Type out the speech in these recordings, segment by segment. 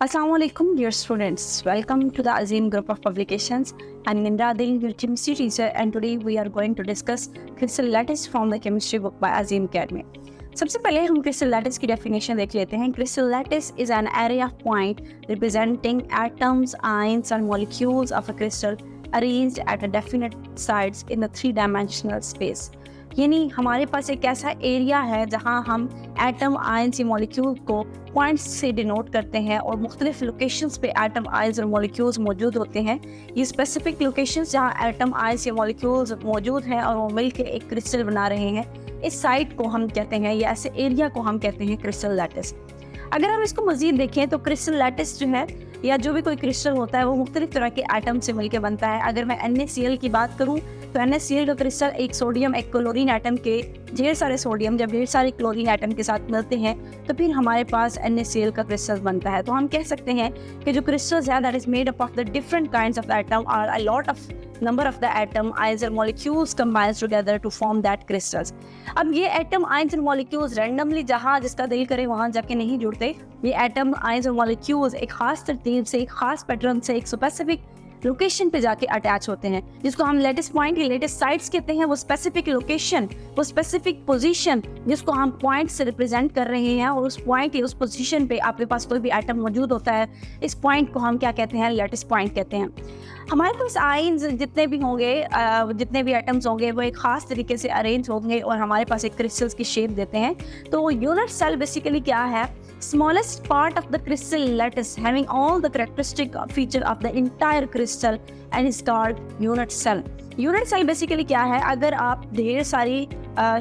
Assalamualaikum dear students, welcome to the Azim group of publications. I'm Nimra Adil, your chemistry teacher, and today we are going to discuss crystal lattice from the chemistry book by Azim Academy. सबसे पहले हम crystal lattice की definition देख लेते हैं. Crystal lattice is an array of point representing atoms, ions and molecules of a crystal arranged at a definite sides in the three-dimensional space. यानी हमारे पास एक ऐसा एरिया है जहां हम एटम आयंस या मॉलिक्यूल को पॉइंट्स से डिनोट करते हैं और मुख्तलिफ लोकेशंस पे एटम आयंस और मॉलिक्यूल्स मौजूद होते हैं. ये स्पेसिफिक लोकेशंस जहां एटम आयंस या मॉलिक्यूल्स मौजूद हैं और वो मिलकर एक क्रिस्टल बना रहे हैं, इस साइट को हम कहते हैं या ऐसे एरिया को हम कहते हैं क्रिस्टल लैटिस. अगर हम इसको मज़ीद देखें तो क्रिस्टल लैटिस जो है या जो भी कोई क्रिस्टल होता है वो मुख्तलिफ तरह के एटम से मिलकर बनता है. अगर मैं NaCl की बात करूँ तो NaCl का क्रिस्टल एक सोडियम एक क्लोरीन एटम के ढेर सारे सोडियम जब ढेर सारे क्लोरीन एटम के साथ मिलते हैं तो फिर हमारे पास NaCl का क्रिस्टल बनता है. तो हम कह सकते हैं कि जो क्रिस्टल्स है that is made up of the different kinds of atom और a lot of number of the atom ions and molecules combines together to form that crystals. अब ये एटम आयंस और मॉलिक्यूल्स रैंडमली जहाँ जिसका दिल करे वहाँ जाके नहीं जुड़ते. ये एटम आयंस और मॉलिक्यूल्स एक खास तरतीब से एक खास पैटर्न से एक स्पेसिफिक लोकेशन पे जाके अटैच होते हैं जिसको हम लेटेस्ट पॉइंट या लेटेस्ट साइट्स कहते हैं. वो स्पेसिफिक लोकेशन, वो स्पेसिफिक पोजीशन जिसको हम पॉइंट से रिप्रेजेंट कर रहे हैं और उस पॉइंट या उस पोजीशन पे आपके पास कोई भी एटम मौजूद होता है, इस पॉइंट को हम क्या कहते हैं, लेटेस्ट पॉइंट कहते हैं. हमारे पास आयंस जितने भी होंगे, जितने भी एटम्स होंगे वो एक खास तरीके से अरेंज होंगे और हमारे पास एक क्रिस्टल्स की शेप देते हैं. तो यूनिट सेल बेसिकली क्या है? Smallest part of the crystal lattice having all the characteristic feature of the entire crystal and is called unit cell. Unit cell basically क्या है? अगर आप ढेर सारी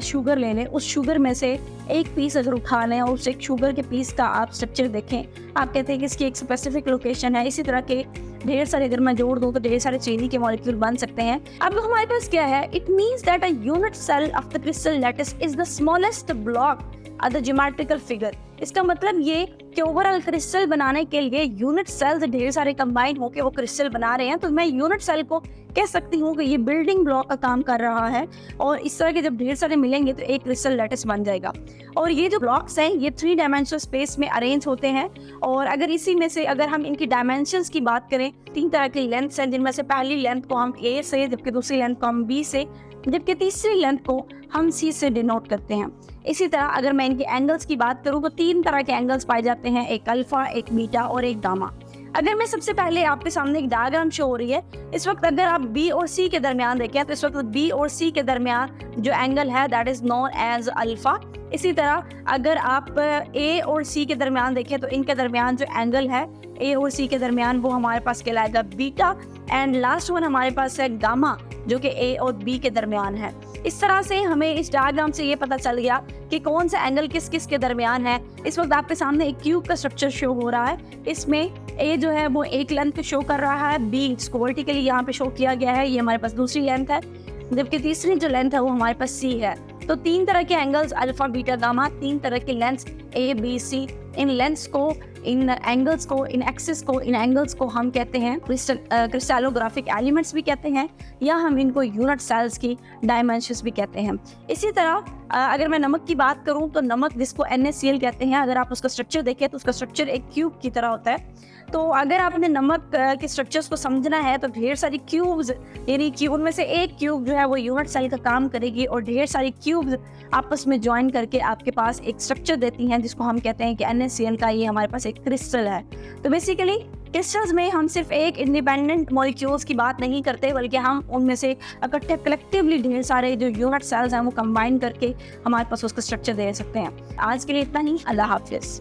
शुगर ले लें, उस शुगर में से एक पीस अगर उठा लें और उस एक शुगर के पीस का आप स्ट्रक्चर देखें, आप कहते हैं कि इसकी एक स्पेसिफिक लोकेशन है. इसी तरह के ढेर सारे अगर मैं जोड़ दूँ तो ढेर सारे चीनी के मॉलिक्यूल बन सकते हैं. अब हमारे पास क्या है? It means that a unit cell of the crystal lattice is the smallest block of the geometrical figure. इसका मतलब ये कि ओवरऑल क्रिस्टल बनाने के लिए यूनिट सेल्स ढेर सारे कंबाइन होकर वो क्रिस्टल बना रहे हैं. तो मैं यूनिट सेल को कह सकती हूँ कि ये बिल्डिंग ब्लॉक का काम कर रहा है और इस तरह के जब ढेर सारे मिलेंगे तो एक क्रिस्टल लैटिस बन जाएगा. और ये जो ब्लॉक्स हैं ये 3 डायमेंशनल स्पेस में अरेंज होते हैं. और अगर इसी में से अगर हम इनकी डायमेंशंस की बात करें, 3 तरह की लेंथ्स हैं जिनमें से पहली लेंथ को हम A से, जबकि दूसरी लेंथ को हम B से, जबकि तीसरी लेंथ को हम C से डिनोट करते हैं. इसी तरह अगर मैं इनके एंगल्स की बात करूँ तो 3 तरह के एंगल्स पाए जाते हैं, एक अल्फा, एक बीटा और एक गामा. अगर मैं सबसे पहले आपके सामने एक डायग्राम शो हो रही है, इस वक्त अगर आप B और C के दरमियान देखें तो इस वक्त B और C के दरमियान जो एंगल है that is known as alpha. इसी तरह अगर आप A और C के दरमियान देखें तो इनके दरमियान जो एंगल है A और C के दरमियान वो हमारे पास कहलाएगा बीटा. एंड लास्ट वन हमारे पास है गामा जो कि A और B के दरमियान है. इस तरह से हमें इस डायग्राम से ये पता चल गया कि कौन सा एंगल किस किस के दरमियान है. इस वक्त आपके सामने एक क्यूब का स्ट्रक्चर शो हो रहा है. इसमें A जो है वो एक लेंथ शो कर रहा है, B इसको वर्टिकली यहाँ पे शो किया गया है, ये हमारे पास दूसरी लेंथ है, जबकि तीसरी जो लेंथ है वो हमारे पास C है. तो 3 तरह के एंगल्स अल्फा बीटा गामा, 3 तरह के lengths A B C. In lengths को, इन एंगल्स को, इन एक्सिस को, इन एंगल्स को हम कहते हैं क्रिस्टलोग्राफिक एलिमेंट्स भी कहते हैं या हम इनको यूनिट सेल्स की डायमेंशंस भी कहते हैं. इसी तरह अगर मैं नमक की बात करूं तो नमक जिसको NaCl कहते हैं, अगर आप उसका स्ट्रक्चर देखें तो उसका स्ट्रक्चर एक क्यूब की तरह होता है. तो अगर आपने नमक के स्ट्रक्चर्स को समझना है तो ढेर सारी क्यूब्स, यानी कि उनमें से एक क्यूब जो है वो यूनिट सेल का काम करेगी और ढेर सारी क्यूब्स आपस में ज्वाइन करके आपके पास एक स्ट्रक्चर देती हैं जिसको हम कहते हैं कि NaCl का ये हमारे पास एक क्रिस्टल है. तो बेसिकली क्रिस्टल्स में हम सिर्फ एक इंडिपेंडेंट मॉलिक्यूल्स की बात नहीं करते बल्कि हम उनमें से इकट्ठे कलेक्टिवली ढेर सारे जो यूनिट सेल्स हैं वो कंबाइन करके हमारे पास उसका स्ट्रक्चर दे सकते हैं. आज के लिए इतना ही. अल्लाह हाफिज़.